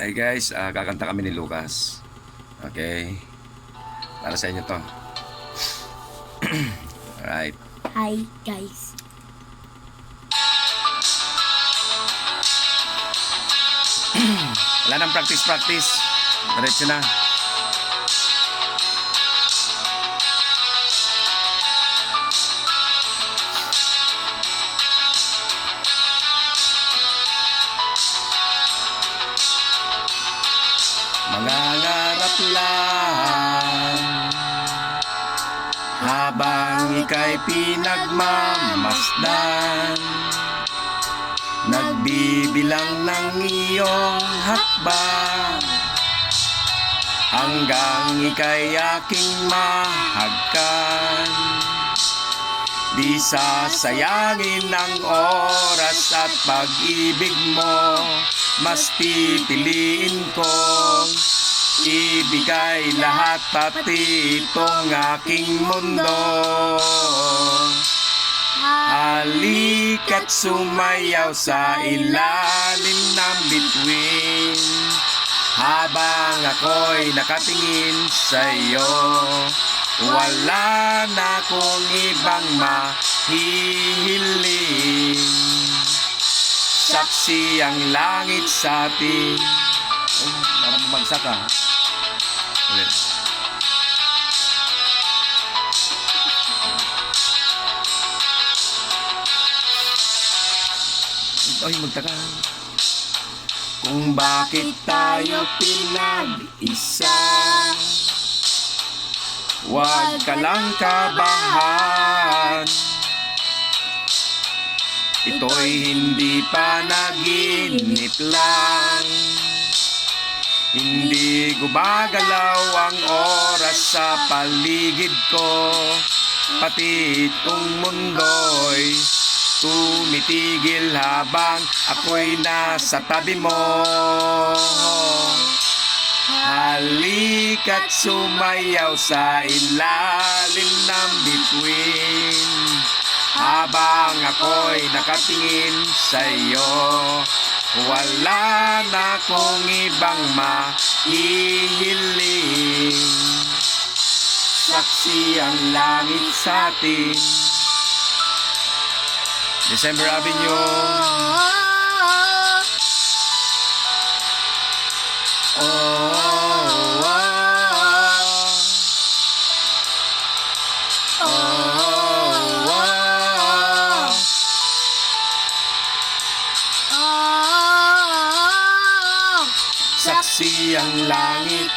Hey guys, kakanta kami ni Lucas. Okay. Para sa inyo to. Alright. Hi guys. Wala nang practice. Diretso na. Mangangarap lang habang ika'y pinagmamasdan, nagbibilang ng iyong hakbang hanggang ika'y aking mahagkan. Di sasayangin ang oras at pag-ibig mo, mas pipiliin kong ibigay lahat pati itong aking mundo. Halika't sumayaw sa ilalim ng bituin habang ako'y nakatingin sa'yo. Wala na akong ibang mahihiling, saksi ang langit sa atin. Ay, parang bumagsak ka. Ulit. Ay, magtaka. Kung bakit tayo pinag-isa, huwag ka lang kabahan. Ito'y hindi pa naginip lang. Hindi gumagalaw ang oras sa paligid ko, pati itong mundo'y tumitigil habang ako'y nasa tabi mo. Halika't sumayaw sa ilalim ng bituin habang ako'y nakatingin sa'yo. Wala na akong ibang mahihiling, saksi ang langit sa atin. December Avenue. Saksi ang langit,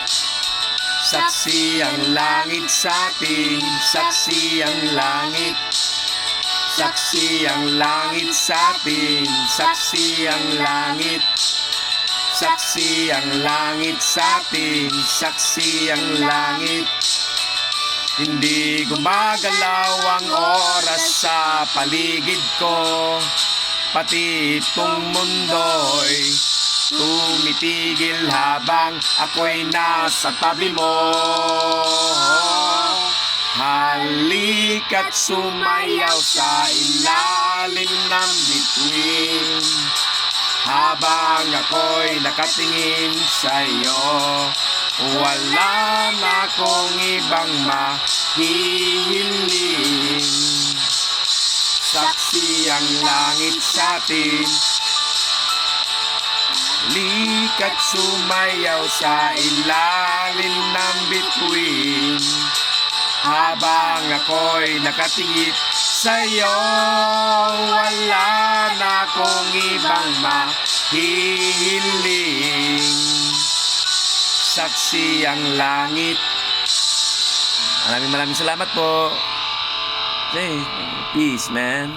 saksi ang langit sa atin, saksi ang langit, saksi ang langit sa atin, saksi ang langit, saksi ang langit sa atin, saksi ang langit. Hindi gumagalaw ang oras sa paligid ko, pati itong mundo'y tumitigil habang ako'y nasa tabi mo. Halika't sumayaw sa ilalim ng bituin habang ako'y nakatingin sa'yo. Wala na akong ibang mahihiling, saksi ang langit sa atin. Halika't sumayaw sa ilalim ng bituin habang ako'y nakatingin sa'yo. Wala na akong ibang mahihiling, saksi ang langit. Maraming salamat po. Okay, peace man.